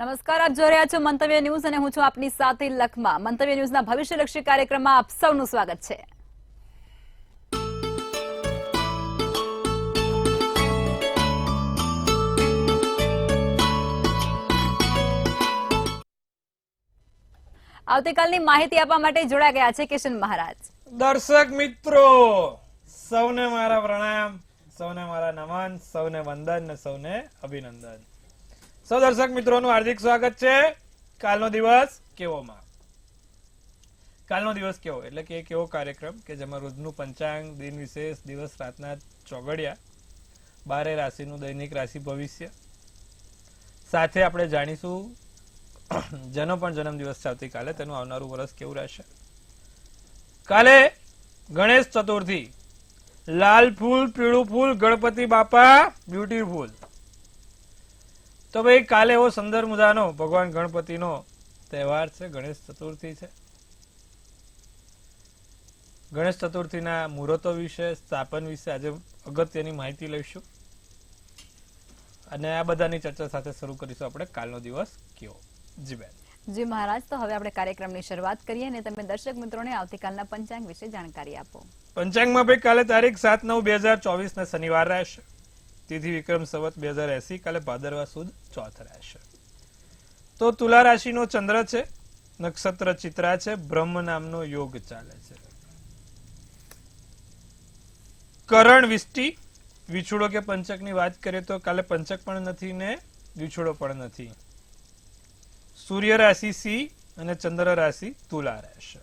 નમસ્કાર, આપ જોઈ રહ્યા છો મંતવ્ય ન્યૂઝ અને હું છું આપની સાથે લખમા. મંતવ્ય ન્યૂઝના ભવિષ્યલક્ષી કાર્યક્રમમાં આપ સૌનું સ્વાગત છે. આવતીકાલની માહિતી આપવા માટે જોડાઈ ગયા છે કિશન મહારાજ. દર્શક મિત્રો સૌને મારા પ્રણામ, સૌને મારા નમન, સૌને વંદન ને સૌને અભિનંદન. સૌ દર્શક મિત્રોનું હાર્દિક સ્વાગત છે. કાલનો દિવસ કેવોમાં? કાલનો દિવસ કેવો એટલે કે એક એવો કાર્યક્રમ કે જેમાં રોજનું પંચાંગ, દિન વિશેષ, દિવસ રાતના ચોગડિયા, 12 રાશિનું દૈનિક રાશિ ભવિષ્ય, સાથે આપણે જાણીશું જેનો પણ જન્મદિવસ છે આવતીકાલે તેનું આવનારું વર્ષ કેવું રહેશે. કાલે ગણેશ ચતુર્થી, લાલ ફૂલ, પીળું ફૂલ, ગણપતિ બાપા બ્યુટીફુલ. તો ભાઈ કાલે એવો સુંદર મજાનો ભગવાન ગણપતિનો તહેવાર છે, ગણેશ ચતુર્થી છે. ગણેશ ચતુર્થીના મુહૂર્તો વિશે, સ્થાપન વિશે આજે અગત્યની માહિતી લઈશું અને આ બધાની ચર્ચા સાથે શરૂ કરીશું આપણે કાલનો દિવસ કેવો. જી બેન. જી મહારાજ, તો હવે આપણે કાર્યક્રમની શરૂઆત કરીએ અને તમે દર્શક મિત્રોને આવતીકાલના પંચાંગ વિશે જાણકારી આપો. પંચાંગમાં ભાઈ કાલે તારીખ 7/9/2024 ના શનિવાર રહેશે. તિથિ વિક્રમ સંવત 2080, કાલે ભાદરવા સુદ ચોથ રહેશે. તો તુલા રાશિનો ચંદ્ર છે, નક્ષત્ર ચિત્રા છે, બ્રહ્મ નામનો યોગ ચાલે છે. કરણ વિષ્ટિ, વિછુડો કે પંચકની વાત કરીએ તો કાલે પંચક પણ નથી ને વિછુડો પણ નથી. સૂર્ય રાશિ સિંહ અને ચંદ્ર રાશિ તુલા રહેશે.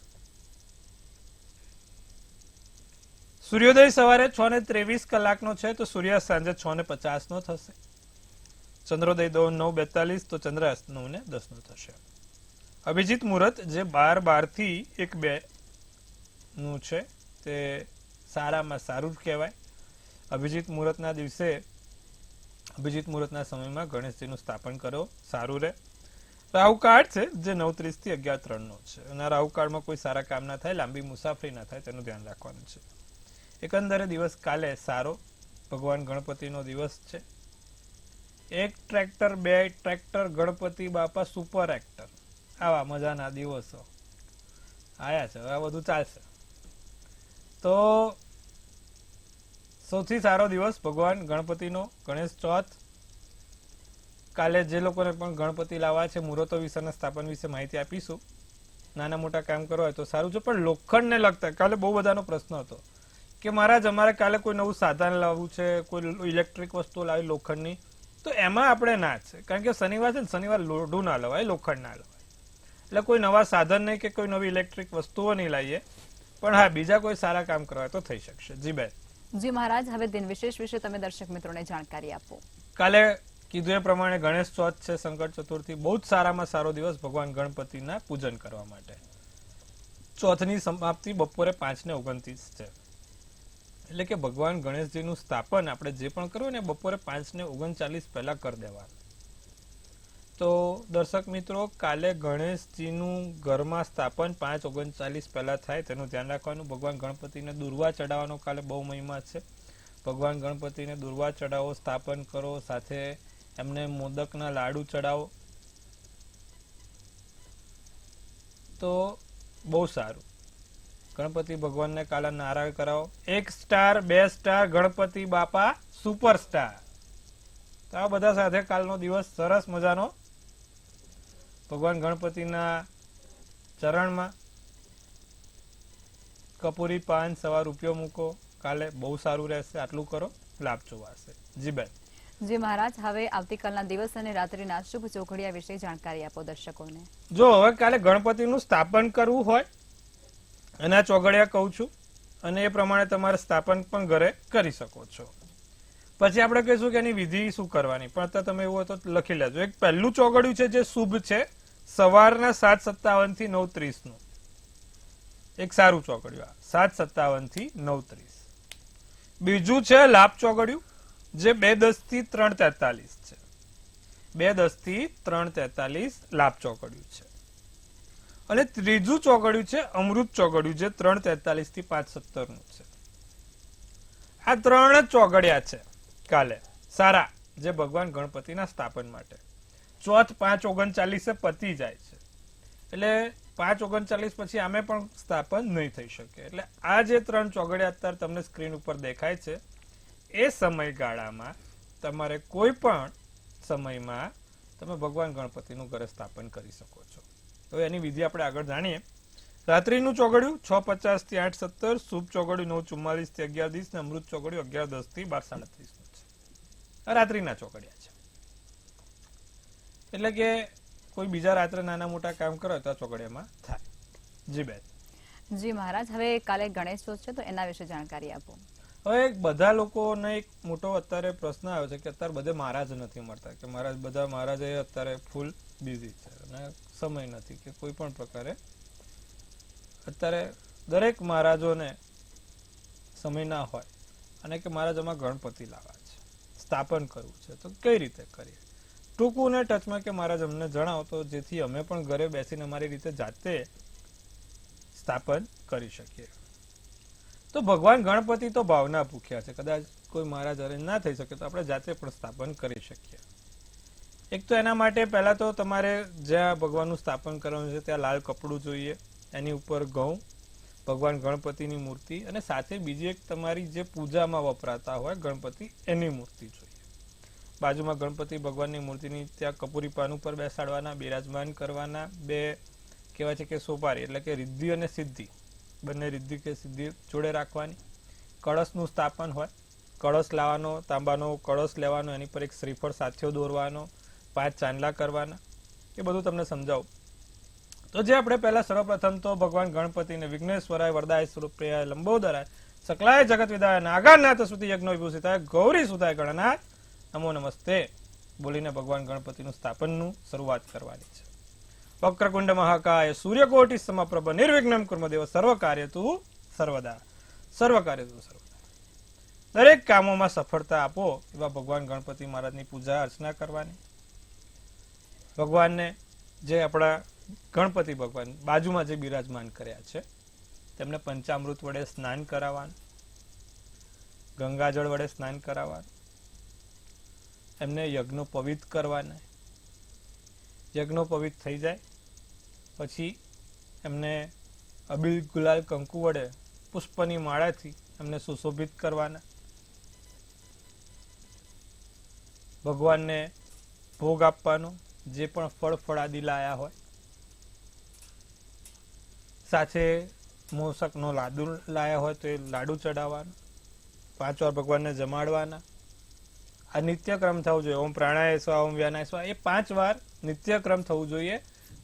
સૂર્યોદય સવારે 6:23 છે તો સૂર્યાસ્ત સાંજે 6:50 થશે. ચંદ્રોદય 9:42 તો ચંદ્રાસ્ત 9:10 થશે. અભિજીત મુહૂર્ત જે 12:12 થી 1:02 નું છે તે સારામાં સારું જ કહેવાય. અભિજીત મુહૂર્તના દિવસે, અભિજીત મુહૂર્તના સમયમાં ગણેશજીનું સ્થાપન કરો, સારું રહે. રાહુકાળ છે જે 9:30 થી 11:03 નો છે અને રાહુકાળમાં કોઈ સારા કામ ના થાય, લાંબી મુસાફરી ના થાય તેનું ધ્યાન રાખવાનું છે. એકંદરે દિવસ કાલે સારો, ભગવાન ગણપતિનો દિવસ છે. 1 ટ્રેક્ટર, 2 ટ્રેક્ટર, ગણપતિ બાપા સુપર એક્ટર, આવા મજાના દિવસો આયા છે. આ બધું ચાલશે તો સૌથી સારો દિવસ ભગવાન ગણપતિનો ગણેશ ચોથ. કાલે જે લોકોને પણ ગણપતિ લાવવા છે મુહૂર્તો વિશે અને સ્થાપન વિશે માહિતી આપીશું. નાના મોટા કામ કરવા હોય તો સારું છે, પણ લોખંડને લગતા કાલે બહુ બધાનો પ્રશ્ન હતો કે મહારાજ અમારે કાલે કોઈ નવું સાધન લાવવું છે, કોઈ ઇલેક્ટ્રિક વસ્તુ લાવી લોખંડની, તો એમાં આપણે ના છે, કારણ કે શનિવાર છે ને, શનિવાર લોઢું ના લવાય, લોખંડ ના લવાય. એટલે કોઈ નવા સાધન નહીં કે કોઈ નવી ઇલેક્ટ્રિક વસ્તુઓ નહીં લાવીએ, પણ હા બીજા કોઈ સારા કામ કરવા તો થઈ શકશે. જી બેન. જી મહારાજ, હવે દિન વિશેષ વિશે તમે દર્શક મિત્રોને જાણકારી આપો. કાલે કીધું એ પ્રમાણે ગણેશ ચોથ છે, સંકટ ચતુર્થી, બહુ જ સારામાં સારો દિવસ ભગવાન ગણપતિના પૂજન કરવા માટે. ચોથની સમાપ્તિ બપોરે 5:29 છે, એટલે કે ભગવાન ગણેશજીનું સ્થાપન આપણે જે પણ કરવું ને બપોરે 5:39 પહેલા કરી દેવાનું. તો દર્શક મિત્રો કાલે ગણેશજીનું ઘરમાં સ્થાપન 5:39 પહેલા થાય તેનું ધ્યાન રાખવાનું. ભગવાન ગણપતિને દુર્વા ચડાવવાનો કાલે બહુ મહિમા છે. ભગવાન ગણપતિને દુર્વા ચડાવો, સ્થાપન કરો, સાથે એમને મોદકના લાડુ ચડાવો તો બહુ સારું. ગણપતિ ભગવાનને કાલે નારાયણ કરાવો. 1 સ્ટાર, 2 સ્ટાર, ગણપતિ બાપા સુપરસ્ટાર. તો આ બધા સાથે કાલનો દિવસ સરસ મજાનો. ભગવાન ગણપતિના ચરણમાં કપૂરી, પાન, સવા રૂપિયો મૂકો. કાલે બહુ સારું રહેશે. આટલું કરો, લાભ જોવાશે. જી બેન. જી મહારાજ, હવે આવતીકાલના દિવસ અને રાત્રિના શુભ ચોઘડિયા વિશે જાણકારી આપો દર્શકોને. જો હવે કાલે ગણપતિનું સ્થાપન કરવું હોય અને આ ચોઘડિયા કહું છું અને એ પ્રમાણે તમારે સ્થાપન પણ ઘરે કરી શકો છો. પછી આપણે કહીશું કે એની વિધિ શું કરવાની, પણ અત્યારે તમે એવું હોય તો લખી લેજો. એક પહેલું ચોઘડિયું છે જે શુભ છે, સવારના 7:57 થી 9:30 નું એક સારું ચોઘડિયું, 7:57 થી 9:30. બીજું છે લાભ ચોઘડિયું જે 2:10 થી 3:43 છે. 2:10 થી 3:43 લાભ ચોઘડિયું છે. અને ત્રીજું ચોઘડિયું છે અમૃત ચોઘડિયું જે 3:43 થી 5:17 નું છે. આ 3 ચોઘડિયા છે કાલે સારા, જે ભગવાન ગણપતિના સ્થાપન માટે. ચોથ 5:39 પતી જાય છે. એટલે 5:39 પછી આમે પણ સ્થાપન નહીં થઈ શકે. એટલે આ જે 3 ચોઘડિયા અત્યારે તમને સ્ક્રીન ઉપર દેખાય છે એ સમયગાળામાં તમારે કોઈ પણ સમયમાં તમે ભગવાન ગણપતિનું ઘરે સ્થાપન કરી શકો છો. તો એની વિધિ આપણે આગળ જાણીએ. રાત્રિનું ચોઘડિયું 6:50 થી 8:17, શુભ ચોઘડિયું 9:44 થી 11:20 ને અમૃત ચોઘડિયું 11:10 થી 12:37 નું છે. આ રાત્રિના ચોઘડિયા છે. એટલે કે કોઈ બીજા રાત્રે નાના મોટા કામ કરો તો આ ચોઘડિયામાં થાય. જી બેન. જી મહારાજ, હવે કાલે ગણેશ ચોથ છે તો એના વિશે જાણકારી આપો. હવે બધા લોકોને એક મોટો અત્યારે પ્રશ્ન આવ્યો છે કે અત્યારે બધે મહારાજ નથી મળતા, કે બધા મહારાજ અત્યારે ફૂલ બિઝી છે અને સમય નથી કે કોઈ પણ પ્રકારે અત્યારે દરેક મહારાજોને સમય ના હોય અને કે મહારાજ આમાં ગણપતિ લાવવા છે, સ્થાપન કરવું છે, તો કઈ રીતે કરીએ? ટૂંકું ને ટચમાં કે મહારાજ અમને જણાવો તો જેથી અમે પણ ઘરે બેસીને અમારી રીતે જાતે સ્થાપન કરી શકીએ. તો ભગવાન ગણપતિ તો ભાવના ભૂખ્યા છે. કદાચ કોઈ મહારાજ અરેન્જ ના થઈ શકે તો આપણે જાતે પણ સ્થાપન કરી શકીએ. એક તો એના માટે પહેલા તો તમારે જ્યાં ભગવાનનું સ્થાપન કરવાનું છે ત્યાં લાલ કપડું જોઈએ, એની ઉપર ઘઉં, ભગવાન ગણપતિની મૂર્તિ અને સાથે બીજી એક તમારી જે પૂજામાં વપરાતા હોય ગણપતિ એની મૂર્તિ જોઈએ. બાજુમાં ગણપતિ ભગવાનની મૂર્તિની ત્યાં કપૂરી પાન ઉપર બેસાડવાના, બિરાજમાન કરવાના. 2 કહેવાય છે કે સોપારી એટલે કે રિદ્ધિ અને સિદ્ધિ, બંને રિદ્ધિ કે સિદ્ધિ જોડે રાખવાની. કળશનું સ્થાપન હોય, કળશ લાવવાનો, તાંબાનો કળશ લેવાનો, એની પર એક શ્રીફળ સાથિયો દોરવાનો, 5 ચાંદલા કરવાના. એ બધું તમને સમજાવું. તો જે આપણે પહેલા સર્વપ્રથમ તો ભગવાન ગણપતિને વિઘ્નેશ્વરાય વરદાય સ્વરૂપ્રિયાય લંબોદરાય સકલાય જગત વિદાય નાગાનાથ સ્તુતિ યજ્ઞ વિભૂષિતાય ગૌરી સુતાય ગણનાથ નમો નમસ્તે બોલીને ભગવાન ગણપતિનું સ્થાપનનું શરૂઆત કરવાની છે. વક્રકુંડ મહાકાય સૂર્યકોટિ સમપ્રભ નિર્વિઘ્નમ કુર્મદેવ સર્વ કાર્ય તું સર્વદા, સર્વ કાર્ય તું સર્વદા. દરેક કામોમાં સફળતા આપો એવા ભગવાન ગણપતિ મહારાજની પૂજા અર્ચના કરવાની. ભગવાનને જે આપણા ગણપતિ ભગવાન બાજુમાં જે બિરાજમાન કર્યા છે તેમને પંચામૃત વડે સ્નાન કરાવવાનું, ગંગાજળ વડે સ્નાન કરાવવાનું, એમને યજ્ઞોપવિત કરવાના. યજ્ઞોપવિત થઈ જાય પછી એમને અબીલ ગુલાલ કંકુ વડે પુષ્પની માળાથી એમને સુશોભિત કરવાના. ભગવાનને ભોગ આપવાનો, જે પણ ફળ ફળાદી લાયા હોય, સાથે મોસકનો લાડુ લાયા હોય તો એ લાડુ ચડાવવાનો, 5 વાર ભગવાનને જમાડવાના. આ નિત્યક્રમ થવું જોઈએ. ઓમ પ્રાણાય સ્વા, ઓમ વ્યાનાય સ્વા, એ 5 વાર નિત્યક્રમ થવું જોઈએ.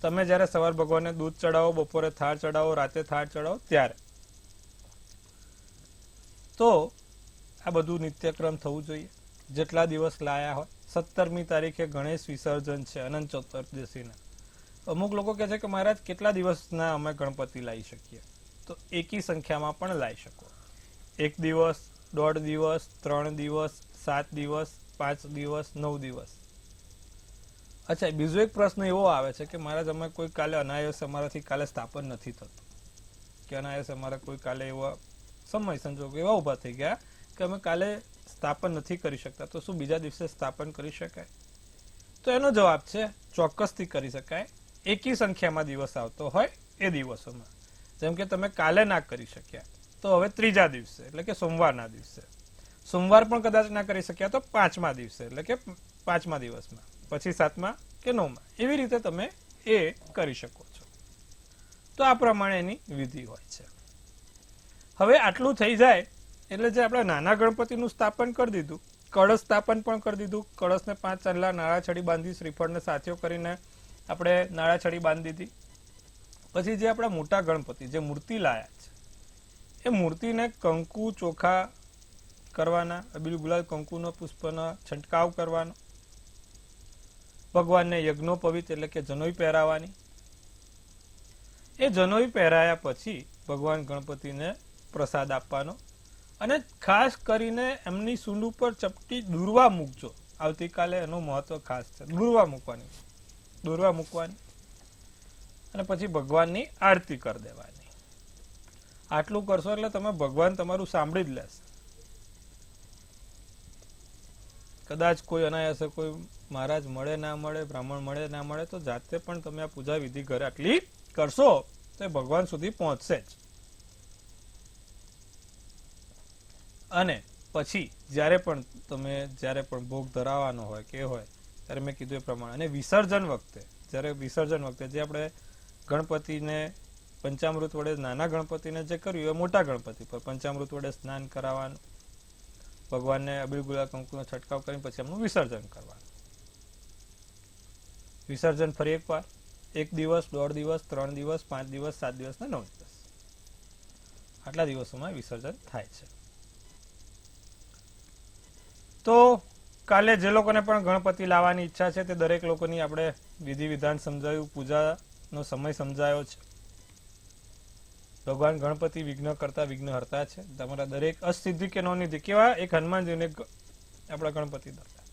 તમે જ્યારે સવાર ભગવાનને દૂધ ચડાવો, બપોરે થાળ ચડાવો, રાતે થાળ ચડાવો ત્યારે. તો આ બધું નિત્યક્રમ થવું જોઈએ. જેટલા દિવસ લાયા હોય. 17મી તારીખે ગણેશ વિસર્જન છે અનંત ચતુર્દશીના. અમુક લોકો કહે છે કે મહારાજ કેટલા દિવસના અમે ગણપતિ લાવી શકીએ? તો એકી સંખ્યામાં પણ લાવી શકો. 1 દિવસ, 1.5 દિવસ, 3 દિવસ, 7 દિવસ, 5 દિવસ, 9 દિવસ. અચ્છા, બીજો એક પ્રશ્ન એવો આવે છે કે મહારાજ અમે કોઈ કાલે અનાયાસ અમારાથી કાલે સ્થાપન નથી થતું, કે અનાયાસ અમારા કોઈ કાલે એવા સમય સંજોગો એવા ઊભા થઈ ગયા કે અમે કાલે સ્થાપન નથી કરી શકતા, તો શું બીજા દિવસે સ્થાપન કરી શકાય? તો એનો જવાબ છે ચોક્કસથી કરી શકાય. એકી સંખ્યામાં દિવસ આવતો હોય એ દિવસોમાં. જેમ કે તમે કાલે ના કરી શક્યા તો હવે 3જા દિવસે એટલે કે સોમવારના દિવસે, સોમવાર પણ કદાચ ના કરી શક્યા તો 5મા દિવસે એટલે કે 5મા દિવસમાં, પછી 7મા કે 9મા, એવી રીતે તમે એ કરી શકો છો. તો આ પ્રમાણે એની વિધિ હોય છે. હવે આટલું થઈ જાય એટલે જે આપણે નાના ગણપતિનું સ્થાપન કરી દીધું, કળશ સ્થાપન પણ કરી દીધું, કળશને 5 ચાંદલા નાળાછડી બાંધી, શ્રીફળને સાથીઓ કરીને આપણે નાળાછડી બાંધી દીધી. પછી જે આપણા મોટા ગણપતિ જે મૂર્તિ લાયા છે એ મૂર્તિને કંકુ ચોખા કરવાના, અબીલ ગુલાલ કંકુનો પુષ્પનો છંટકાવ કરવાનો, ભગવાનને યજ્ઞોપવિત એટલે કે જનોઈ પહેરાવાની. એ જનોઈ પહેરાયા પછી ભગવાન ગણપતિને પ્રસાદ આપવાનો અને ખાસ કરીને એમની સૂંઢ ઉપર ચપટી દુર્વા મૂકજો. આવતીકાલે એનું મહત્વ ખાસ છે. દુર્વા મૂકવાની અને પછી ભગવાનની આરતી કરી દેવાની. આટલું કરશો એટલે તમે ભગવાન તમારું સાંભળી જ લેશે. કદાચ કોઈ અનાયાસે કોઈ મહારાજ મળે ના મળે, બ્રાહ્મણ મળે ના મળે, તો જાતે પણ તમે આ પૂજા વિધિ ઘરે આટલી કરશો તો એ ભગવાન સુધી પહોંચશે જ. અને પછી જ્યારે પણ ભોગ ધરાવવાનો હોય કે હોય ત્યારે મેં કીધું એ પ્રમાણે, અને વિસર્જન વખતે જે આપણે ગણપતિને પંચામૃત વડે, નાના ગણપતિને જે કર્યું એ મોટા ગણપતિ પર પંચામૃત વડે સ્નાન કરાવવાનું, ભગવાનને અબીલ ગુલાલ કંકુનો છંટકાવ કરીને પછી એમનું વિસર્જન કરવાનું. વિસર્જન ફરી એકવાર 1 દિવસ, 1.5 દિવસ, 3 દિવસ, 5 દિવસ, 7 દિવસ ને 9 દિવસ, આટલા દિવસોમાં વિસર્જન થાય છે. તો કાલે જે લોકોને પણ ગણપતિ લાવવાની ઈચ્છા છે તે દરેક લોકોની આપણે વિધિ વિધાન સમજાયું, પૂજાનો સમય સમજાયો છે. ભગવાન ગણપતિ વિઘ્ન કરતા વિઘ્ન હરતા છે. તમારા દરેક અસિદ્ધિ કે નવનિધિ, કેવા એક હનુમાનજીને આપણા ગણપતિ દર્તા,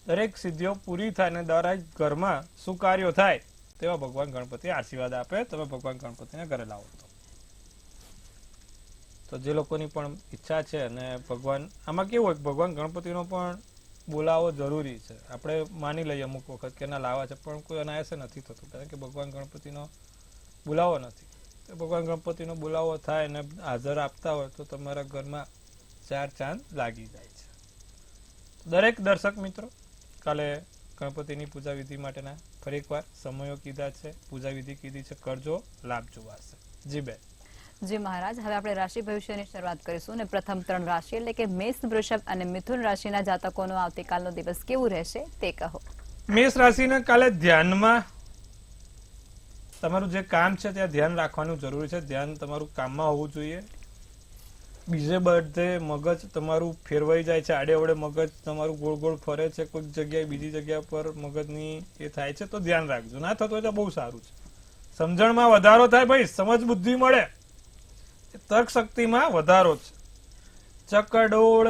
દરેક સિદ્ધિઓ પૂરી થાય અને દરેક ઘરમાં સુકાર્યો થાય તેવા ભગવાન ગણપતિ આશીર્વાદ આપે. તમે ભગવાન ગણપતિને ઘરે લાવો તો જે લોકોની પણ ઈચ્છા છે, અને ભગવાન આમાં કેવું હોય, ભગવાન ગણપતિનો પણ બોલાવો જરૂરી છે. આપણે માની લઈએ અમુક વખત કે ના લાવવા છે, પણ કોઈ અનાયાસે નથી થતું, કારણ કે ભગવાન ગણપતિનો બોલાવો નથી. તો ભગવાન ગણપતિનો બોલાવો થાય અને હાજર આપતા હોય તો તમારા ઘરમાં 4 ચાંદ લાગી જાય છે. દરેક દર્શક મિત્રો કાલે ગણપતિની પૂજા વિધિ માટેના ફરી એકવાર સમયો કીધા છે, પૂજા વિધિ કીધી છે, કરજો, લાભ જોવાશે. જી બેન. જી મહારાજ, હવે આપણે રાશિ ભવિષ્યની શરૂઆત કરીશું અને પ્રથમ 3 રાશિ એટલે કે મેષ, વૃષભ અને મિથુન રાશિના જાતકોનો આવતીકાલનો દિવસ કેવું રહેશે તે કહો. મેષ રાશિને કાલે ધ્યાનમાં, તમારું જે કામ છે ત્યાં ધ્યાન રાખવાનું જરૂરી છે. ધ્યાન તમારું કામમાં હોવું જોઈએ. બીજે બધે મગજ તમારું ફેરવાઈ જાય છે, આડે અવડે મગજ તમારું ગોળ ગોળ ફરે છે, કોઈક જગ્યાએ બીજી જગ્યા પર મગજની એ થાય છે, તો ધ્યાન રાખજો. ના થતું હોય તો બહુ સારું છે. સમજણમાં વધારો થાય, ભાઈ સમજ બુદ્ધિ મળે, તર્ક શક્તિમાં વધારો છે. ચકડોળ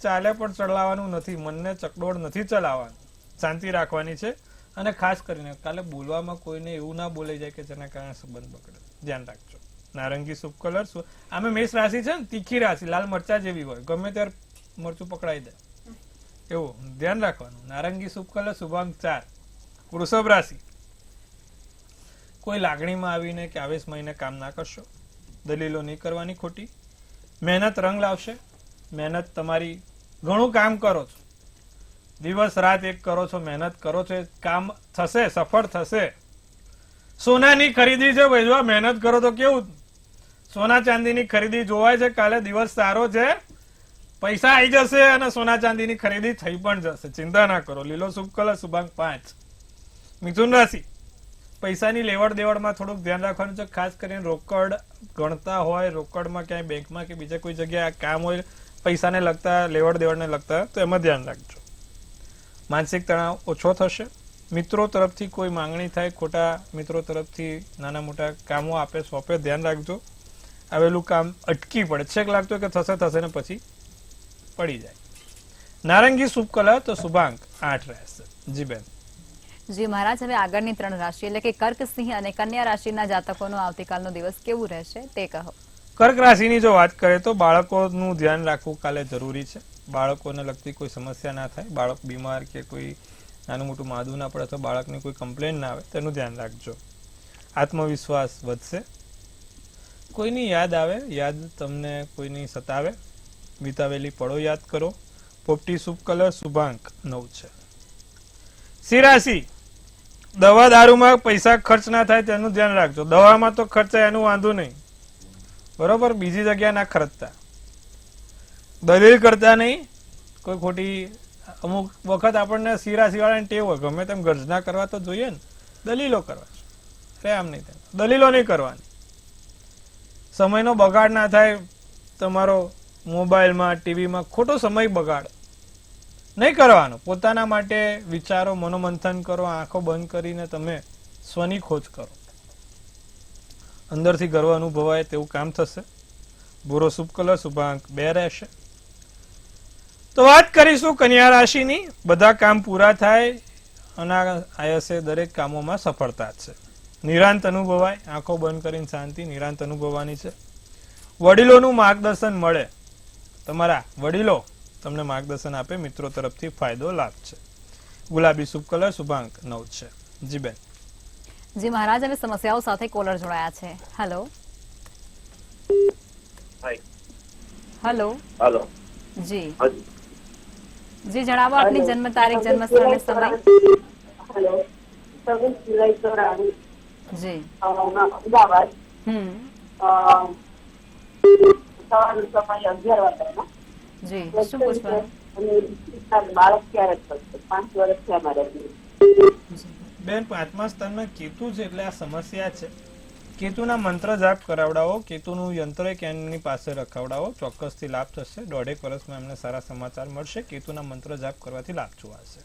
ચાલે પણ ચલાવવાનું નથી, મનને ચકડોળ નથી ચલાવવાનું, શાંતિ રાખવાની છે. અને ખાસ કરીને કાલે બોલવામાં કોઈને એવું ના બોલાઈ જાય કે જેના કારણે સંબંધ બગડે, ધ્યાન રાખજો. નારંગી શુભ કલર, આમે મેષ રાશિ છે ને તીખી રાશિ, લાલ મરચા જેવી હોય, ગમે ત્યારે મરચું પકડાઈ દે એવું ધ્યાન રાખવાનું. નારંગી શુભ કલર, શુભાંક 4. વૃષભ રાશિ, કોઈ લાગણીમાં આવીને કે આવેશમાં આવીને કામ ના કરશો, દલીલો નહીં કરવાની ખોટી. મહેનત રંગ લાવશે. મહેનત તમારી, ઘણું કામ કરો છો, દિવસ રાત એક કરો છો, મહેનત કરો છો, કામ થશે, સફળ થશે. સોનાની ખરીદી છે ભાઈ, જો મહેનત કરો તો કેવું, સોના ચાંદીની ખરીદી જોવાય છે. કાલે દિવસ સારો છે, પૈસા આવી જશે અને સોના ચાંદીની ખરીદી થઈ પણ જશે, ચિંતા ના કરો. લીલો શુભ કલર, શુભાંક 5. મિથુન રાશિ, પૈસાની લેવડ દેવડમાં થોડુંક ધ્યાન રાખવાનું છે. ખાસ કરીને રોકડ ગણતા હોય, રોકડમાં ક્યાંય બેંકમાં કે બીજા કોઈ જગ્યાએ કામ હોય પૈસાને લગતા, લેવડ દેવડને લગતા, તો એમાં ધ્યાન રાખજો. માનસિક તણાવ ઓછો થશે. મિત્રો તરફથી કોઈ માંગણી થાય, ખોટા મિત્રો તરફથી નાના મોટા કામો આપે સોંપે, ધ્યાન રાખજો. આવેલું કામ અટકી પડે, છેક લાગતો કે થશે ને પછી પડી જાય. નારંગી શુભ કલર, તો શુભાંક 8 રહેશે. જી બેન. જી મહારાજ, હવે આગળની 3 રાશિ એટલે કે કર્ક, સિંહ અને કન્યા રાશિના જાતકોનો આવતીકાલનો દિવસ કેવું રહેશે તે કહો. કર્ક રાશિની જો વાત કરીએ તો બાળકોનું ધ્યાન રાખવું કાલે જરૂરી છે. બાળકોને લગતી કોઈ સમસ્યા ના થાય, બાળક બીમાર કે કોઈ નાનું મોટું માદું ના પડે, તો બાળકની કોઈ કમ્પ્લેન ના આવે, તેનું ધ્યાન રાખજો. આત્મવિશ્વાસ વધશે. કોઈની યાદ આવે, યાદ તમને કોઈની સતાવે, વિતાવેલી પળો યાદ કરો. પોપટી શુભ કલર, શુભાંક 9 છે. સિંહ રાશિ, દવા દારૂમાં પૈસા ખર્ચ ના થાય તેનું ધ્યાન રાખજો. દવામાં તો ખર્ચાય એનું વાંધો નહીં, બરોબર, બીજી જગ્યા ના ખર્ચતા. દલીલ કરતા નહીં, કોઈ ખોટી, અમુક વખત આપણને સિંહ રાશિ વાળાને ટેવ હોય ગમે તેમ ગર્જના કરવા તો જોઈએ ને, દલીલો કરવા. અરે આમ નહીં થાય, દલીલો નહીં કરવાની. સમયનો બગાડ ના થાય, તમારો મોબાઈલમાં, ટીવીમાં ખોટો સમય બગાડ નહીં કરવાનો. પોતાના માટે વિચારો, મનોમંથન કરો, આંખો બંધ કરીને તમે સ્વની ખોજ કરો. અંદરથી ગર્વ અનુભવાય તેવું કામ થશે. ભૂરો શુભ કલર, શુભાંક 2 રહેશે. તો વાત કરીશું કન્યા રાશિની. બધા કામ પૂરા થાય અને આયસે દરેક કામોમાં સફળતા છે. નિરાંત અનુભવાય, આંખો બંધ કરીને શાંતિ નિરાંત અનુભવવાની છે. વડીલોનું માર્ગદર્શન મળે, તમારા વડીલો તમને માર્ગદર્શન આપે, મિત્રો તરફથી ફાયદો લાભ છે. ગુલાબી શુભ કલર, શુભાંક 9 છે. જી બેન. જી મહારાજ, હવે સમસ્યાઓ સાથે કોલર જોડાયા છે. હેલો. હેલો. હેલો. જી જી જણાવો આપની જન્મ તારીખ, જન્મ સ્થળ અને સમય. હેલો. 26 જુલાઈ 94. જી. અમદાવાદ. સવારનો સમય 11 વાગ્યાનો. જી શું પૂછવાનું? અને બાળક ક્યારે થશે? 5 વર્ષ થયા મારે. બેન, 5મા સ્થાનમાં કેતુ છે એટલે આ સમસ્યા છે. કેતુના મંત્ર જાપ કરાવડાવો, કેતુનું યંત્ર એમની પાસે રખાવડાવો, ચોક્કસથી લાભ થશે. 1.5 વર્ષમાં એમને સારા સમાચાર મળશે. કેતુના મંત્ર જાપ કરવાથી લાભ જોવાશે.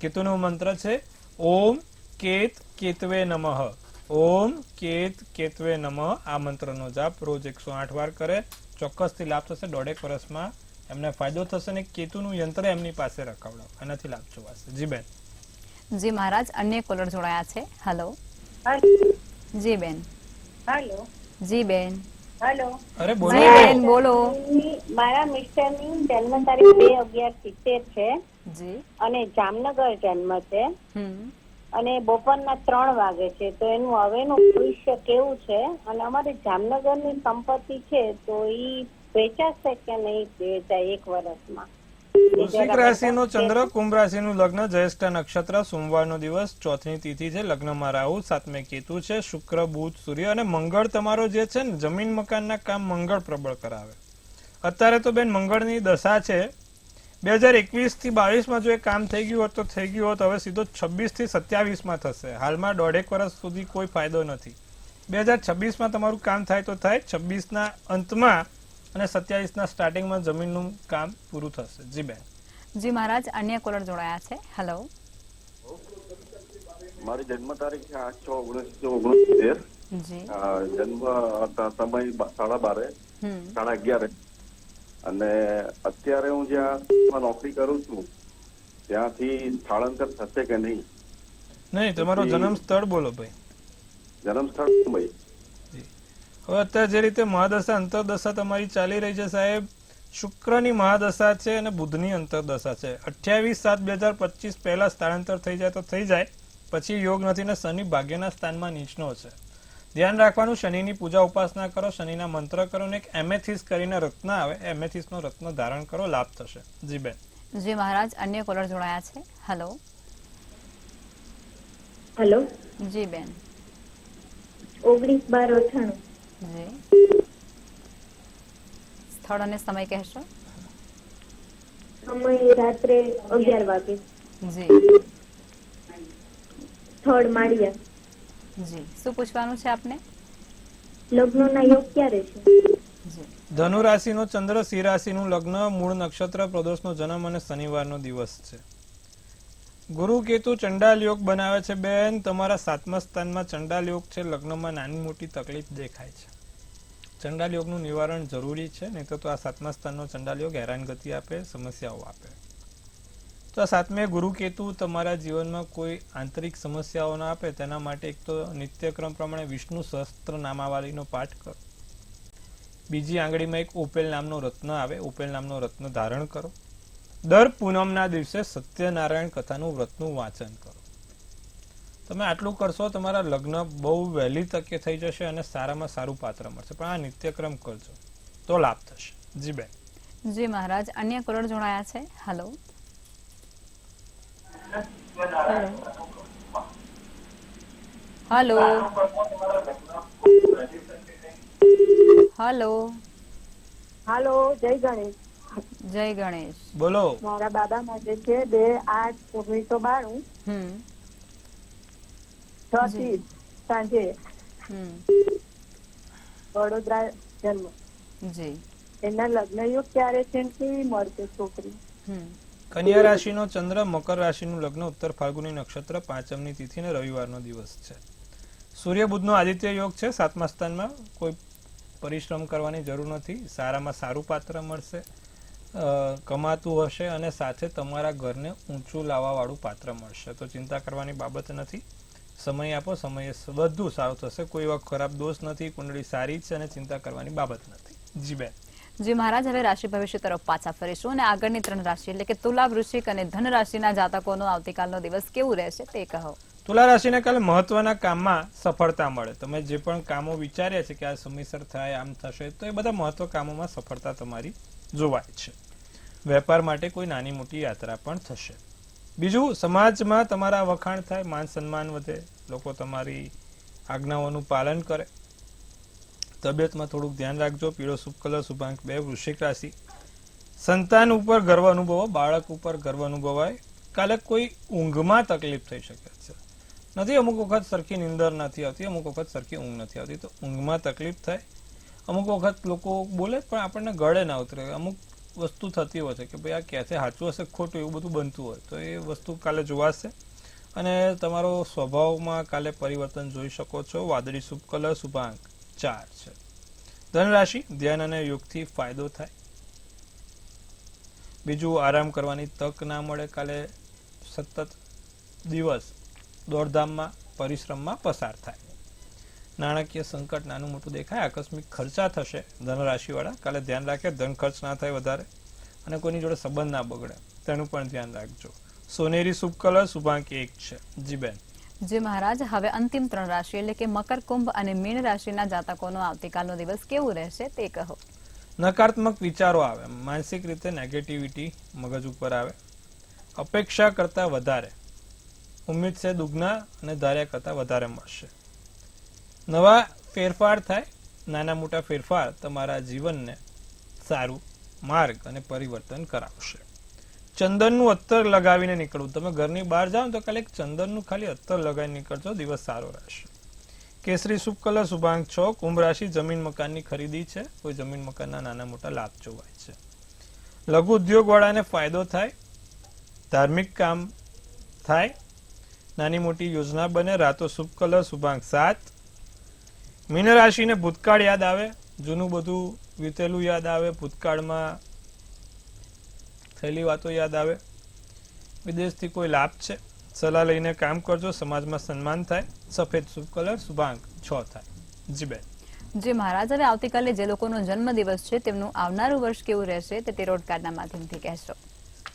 કેતુનો મંત્ર છે ઓમ કેત કેતવે નમઃ. ઓમ કેત કેતવે નમઃ. આ મંત્રનો જાપ રોજ 108 વાર કરે, ચોક્કસથી લાભ થશે. 1.5 વર્ષમાં એમને ફાયદો થશે અને કેતુનું યંત્ર એમની પાસે રખાવડાવો, એનાથી લાભ જોવાશે. જી બેન. જી મહારાજ, અન્ય કોલર જોડાયા છે. હેલો. જી બેન. હેલો. જી બેન. હેલો. અરે બોલો. જી બેન બોલો. મારા મિસ્ટરની જન્મ તારીખ 2/11/70 છે જી. અને જામનગર જન્મ છે હમ. અને બપોરના 3 વાગે છે. તો એનું હવેનું ભવિષ્ય કેવું છે? અને અમારે જામનગરની સંપત્તિ છે તો ઈ વેચાશે કે નહીં વેચાય 1 વર્ષમાં? વૃશ્ચિક રાશિનો ચંદ્ર, કુંભ રાશિનું લગ્ન, જ્યેષ્ઠ નક્ષત્ર, સોમવારનો દિવસ, ચોથની તિથિ છે, લગ્નમાં રાહુ, 7મે કેતુ છે, શુક્ર, બુધ, સૂર્ય અને મંગળ તમારો જે છે ને જમીન મકાનના કામ મંગળ પ્રબળ કરાવે. અત્યારે તો બેન મંગળની દશા છે. 2021 થી 22માં જો એ કામ થઈ ગયું હોત તો થઈ ગયું હોત. હવે સીધો 26 થી 27માં થશે. હાલમાં 1.5 વર્ષ સુધી કોઈ ફાયદો નથી. 2026માં તમારું કામ થાય તો થાય, 26ના અંતમાં અને 27ના સ્ટાર્ટિંગમાં જમીનનું કામ પૂરું થશે. જી બેન. જી મહારાજ, અન્ય કોલર જોડાયા છે. હેલો. મારી જન્મ તારીખ છે 8/6/1969. જી. જન્મ સમય 12:30 11:30 અને અત્યારે હું જ્યાં નોકરી કરું છું ત્યાંથી સ્થળાંતર થશે કે નહીં? નહીં, તમારો જન્મ સ્થળ બોલો ભાઈ. જન્મ સ્થળ મુંબઈ. હવે અત્યારે જે રીતે મહાદશા અંતરદશા તમારી ચાલી રહી છે સાહેબ, શુક્રની મહાદશા છે અને બુધની અંતરદશા છે. 28/7/2025 પહેલા સ્થળાંતર થઈ જાય તો થઈ જાય, પછી યોગ નથી ને શનિ ભાગ્યના સ્થાનમાં નીચનો છે. ધ્યાન રાખવાનું, શનિની પૂજા ઉપાસના કરો, શનિના મંત્ર કરો ને એક એમેથિસ કરીને રત્ન આવે, એમેથિસનો રત્ન ધારણ કરો, લાભ થશે. જી બેન. જી મહારાજ, અન્ય કોલર જોડાયા છે. હેલો. હેલો. જી બેન. 19/12/98. જી. સ્થળ અને સમય કહેશો? સમય રાત્રે 11 વાગે. જી. સ્થળ માળિયા. જી શું પૂછવાનું છે આપને? લગ્નના યોગ ક્યારે છે? જી. ધનુ રાશિનો ચંદ્ર, સિંહ રાશિનું લગ્ન, મૂળ નક્ષત્ર, પ્રદોષનો જન્મ અને શનિવારનો દિવસ છે. ગુરુ કેતુ ચંડાલ યોગ બનાવે છે. બેન, તમારા 7મા સ્થાનમાં ચંડાલ યોગ છે. લગ્નમાં નાની મોટી તકલીફ દેખાય છે. ચંડાલ યોગનું નિવારણ જરૂરી છે, નહીં તો આ 7મા સ્થાનનો ચંડાલ યોગ હેરાનગતિ આપે, સમસ્યાઓ આપે. તો આ 7મે ગુરુ કેતુ તમારા જીવનમાં કોઈ આંતરિક સમસ્યાઓ ના આપે તેના માટે એક તો નિત્યક્રમ પ્રમાણે વિષ્ણુ સહસ્ત્ર નામાવલીનો પાઠ કરો. બીજી આંગળીમાં એક ઓપેલ નામનો રત્ન આવે, ઓપેલ નામનો રત્ન ધારણ કરો. દર પૂનમના દિવસે સત્યનારાયણ કથાનું વ્રતનું વાંચન કરો. તમે આટલું કરશો, તમારા લગ્ન બહુ વહેલી તકે થઈ જશે અને સારામાં સારું પાત્ર મળશે. પણ આ નિત્યક્રમ કરજો તો લાભ થશે. જી બેન. જી મહારાજ, અન્ય કોલર જોડાયા છે. હેલો. હેલો. હેલો. હાલો. જય ગણેશ. જય ગણેશ. બોલો. મારા બાબા માટે છે 2/8/1992. હમ. 6:30 સાંજે હમ. વડોદરા જન્મ. જી. એના લગ્ન યુગ ક્યારે છે ને કેવી મળશે છોકરી? હમ. કન્યા રાશિનો ચંદ્ર, મકર રાશિનું લગ્ન, ઉત્તર ફાલ્ગુની નક્ષત્ર, 5મની તિથિ ને રવિવારનો દિવસ છે. સૂર્ય બુધનો આદિત્ય યોગ છે. 7મા સ્થાનમાં કોઈ પરિશ્રમ કરવાની જરૂર નથી. સારામાં સારું પાત્ર મળશે, કમાતું હશે અને સાથે તમારા ઘરને ઊંચું લાવવાવાળું પાત્ર મળશે. તો ચિંતા કરવાની બાબત નથી. સમય આપો, સમયે બધું સારું થશે. કોઈ એવા ખરાબ દોષ નથી. કુંડળી સારી છે અને ચિંતા કરવાની બાબત નથી. જી બેન. જી મહારાજ, હવે રાશિ ભવિષ્ય તરફ પાછા ફરીશું અને આગળની 3 રાશિ એટલે કે તુલા, વૃશ્ચિક અને ધન રાશિના જાતકોનો આવતીકાલનો દિવસ કેવું રહેશે તે કહો. તુલા રાશિને કાલે મહત્વના કામમાં સફળતા મળે. તમે જે પણ કામો વિચાર્યા છે કે આ સમયસર થાય, આમ થશે, તો એ બધા મહત્વ કામોમાં સફળતા તમારી જોવાય છે. વેપાર માટે કોઈ નાની મોટી યાત્રા પણ થશે. બીજું, સમાજમાં તમારા વખાણ થાય, માન સન્માન વધે, લોકો તમારી આજ્ઞાઓનું પાલન કરે. તબિયતમાં થોડુંક ધ્યાન રાખજો. પીળો શુભ કલર, શુભાંક 2, વૃશ્ચિક રાશિ. સંતાન ઉપર ગર્વ અનુભવો, બાળક ઉપર ગર્વ અનુભવાય. કાલે કોઈ ઊંઘમાં તકલીફ થઈ શકે છે. નથી, અમુક વખત સરખી નીંદર નથી આવતી, અમુક વખત સરખી ઊંઘ નથી આવતી, તો ઊંઘમાં તકલીફ થાય. અમુક વખત લોકો બોલે પણ આપણને ગળે ના ઉતરે. અમુક વસ્તુ થતી હોય છે કે ભાઈ આ ક્યાંથી સાચું હશે ખોટું, એવું બધું બનતું હોય, તો એ વસ્તુ કાલે જોવાશે. અને તમારો સ્વભાવમાં કાલે પરિવર્તન જોઈ શકો છો. વાદળી શુભ કલર, શુભાંક 4 છે. ધન રાશિ, ધ્યાન અને યોગથી ફાયદો થાય. બીજું, આરામ કરવાની તક ના મળે. કાલે સતત દિવસ દોડધામમાં, પરિશ્રમમાં પસાર થાય. નાણાકીય સંકટ નાનું મોટું દેખાય. આકસ્મિક ખર્ચા થશે. ધન રાશિવાળા કાલે ધ્યાન રાખે, ધન ખર્ચ ના થાય વધારે, અને કોઈની જોડે સંબંધ ના બગડે, તેનું પણ ધ્યાન રાખજો. સોનેરી શુભ કલર, શુભાંક 1 છે. જી બેન. જી મહારાજ, હવે અંતિમ 3 રાશિ એટલે કે મકર, કુંભ અને મીન રાશિના જાતકોનો આવતીકાલનો દિવસ કેવું રહેશે તે કહો. નકારાત્મક વિચારો આવે, માનસિક રીતે નેગેટિવિટી મગજ ઉપર આવે. અપેક્ષા કરતા વધારે, ઉમ્મીદ છે દુગના અને ધાર્યા કરતા વધારે મળશે. નવા ફેરફાર થાય. નાના મોટા ફેરફાર તમારા જીવનને સારું માર્ગ અને પરિવર્તન કરાવશે. ચંદનનું અત્તર લગાવીને નીકળવું. તમે ઘરની બહાર જાઓ તો કાલે એક ચંદનનું ખાલી અત્તર લગાવીને નીકળજો, દિવસ સારો રહેશે. કેસરી શુભ કલર, શુભાંક 6. કુંભ રાશિ, જમીન મકાનની ખરીદી છે, કોઈ જમીન મકાનના નાના મોટા લાભ જોવાય છે. લઘુ ઉદ્યોગ વાળાને ફાયદો થાય. ધાર્મિક કામ થાય. નાની મોટી યોજના બને. રાતો શુભ કલર, શુભાંક 7. મીન રાશિને ભૂતકાળ યાદ આવે, જૂનું બધું વીતેલું યાદ આવે, ભૂતકાળમાં થયેલી વાતો યાદ આવે. વિદેશથી કોઈ લાભ છે, સલાહ લઈને કામ કરજો. સમાજમાં સન્માન થાય. સફેદ શુભ કલર, શુભાંક 6 થાય. જી બેન. જી મહારાજ, હવે આવતીકાલે જે લોકોનો જન્મદિવસ છે તેમનું આવનારું વર્ષ કેવું રહેશે તે ટેરોટ કાર્ડના માધ્યમથી કહેશો.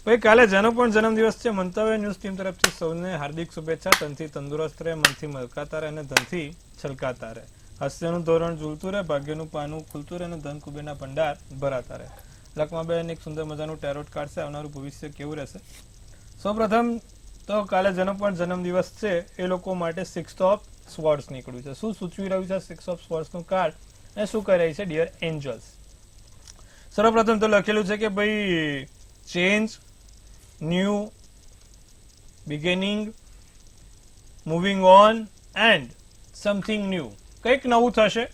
ભાઈ, કાલે જેનો પણ જન્મદિવસ છે, મંતવ્ય ન્યૂઝ ટીમ તરફથી સૌને હાર્દિક શુભેચ્છા. તનથી તંદુરસ્ત રહે, મનથી મલકાતા રહે અને ધનથી છલકાતા રહે. હાસ્યનું ધોરણ ઝૂલતું રહે, ભાગ્યનું પાનું ખુલતું રહે અને ધન કુબેરના ભંડાર ભરાતા રહે. લક્ષ્માબેન એક સુંદર મજાનું ટેરોટ કાર્ડ છે. આવનારું ભવિષ્ય કેવું રહેશે? સૌપ્રથમ તો કાલે જેનો પણ જન્મદિવસ છે એ લોકો માટે 6 ઓફ સ્વોર્ડ્સ નીકળ્યું છે. શું સૂચવી રહ્યું છે 6 ઓફ સ્વોર્ડ્સનું કાર્ડ અને શું કહી રહી છે ડિયર એન્જલ્સ? સર્વપ્રથમ તો લખેલું છે કે ભાઈ change, new beginning, moving on and something new. કંઈક નવું થશે.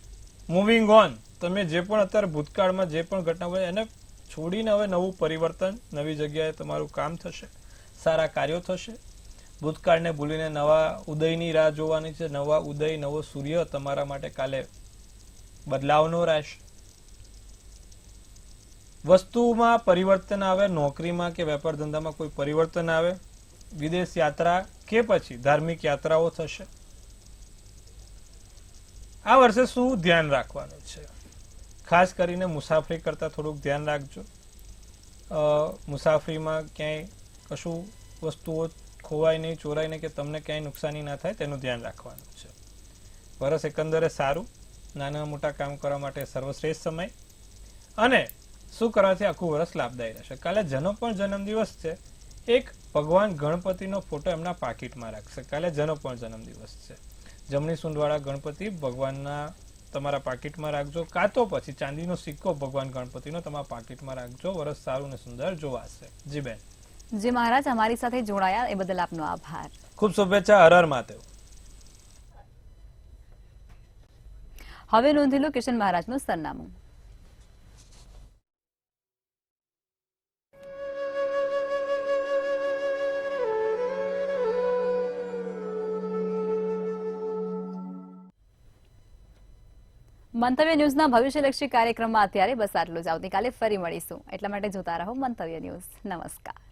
મૂવિંગ ઓન, તમે જે પણ અત્યારે ભૂતકાળમાં જે પણ ઘટના હોય એને છોડીને હવે નવું પરિવર્તન, નવી જગ્યાએ તમારું કામ થશે, સારા કાર્યો થશે. ભૂતકાળને ભૂલીને નવા ઉદયની રાહ જોવાની છે. નવા ઉદય, નવો સૂર્ય તમારા માટે કાલે બદલાવનો રહેશે. વસ્તુમાં પરિવર્તન આવે, નોકરીમાં કે વેપાર ધંધામાં કોઈ પરિવર્તન આવે. વિદેશ યાત્રા કે પછી ધાર્મિક યાત્રાઓ થશે. આ વર્ષે શું ધ્યાન રાખવાનું છે? ખાસ કરીને મુસાફરી કરતા થોડુંક ધ્યાન રાખજો. મુસાફરીમાં ક્યાંય કશું વસ્તુઓ ખોવાય નહીં, ચોરાય નહીં, કે તમને ક્યાંય નુકસાની ના થાય તેનું ધ્યાન રાખવાનું છે. વર્ષ એકંદરે સારું. નાના મોટા કામ કરવા માટે સર્વશ્રેષ્ઠ સમય. અને શું કરવાથી આખું વર્ષ લાભદાયી રહેશે? કાલે જેનો પણ જન્મદિવસ છે એક ભગવાન ગણપતિનો ફોટો એમના પાકીટમાં રાખશે. કાલે જેનો પણ જન્મદિવસ છે જમણી સૂંઢવાળા ગણપતિ ભગવાનના તમારા પાકીટમાં રાખજો, કાં તો પછી ચાંદીનો સિક્કો ભગવાન ગણપતિનો તમારા પાકીટમાં રાખજો. વર્ષ સારું અને સુંદર જોવાશે. જી બેન. જી મહારાજ, અમારી સાથે જોડાયા એ બદલ આપનો આભાર. ખૂબ શુભેચ્છા. હર હર મહાદેવ. હવે નોંધી લો કિશન મહારાજનું સરનામું. મંતવ્ય ન્યૂઝના ભવિષ્યલક્ષી કાર્યક્રમમાં અત્યારે બસ આટલું જ. આવતીકાલે ફરી મળીશું, એટલા માટે જોતા રહો મંતવ્ય ન્યૂઝ. નમસ્કાર.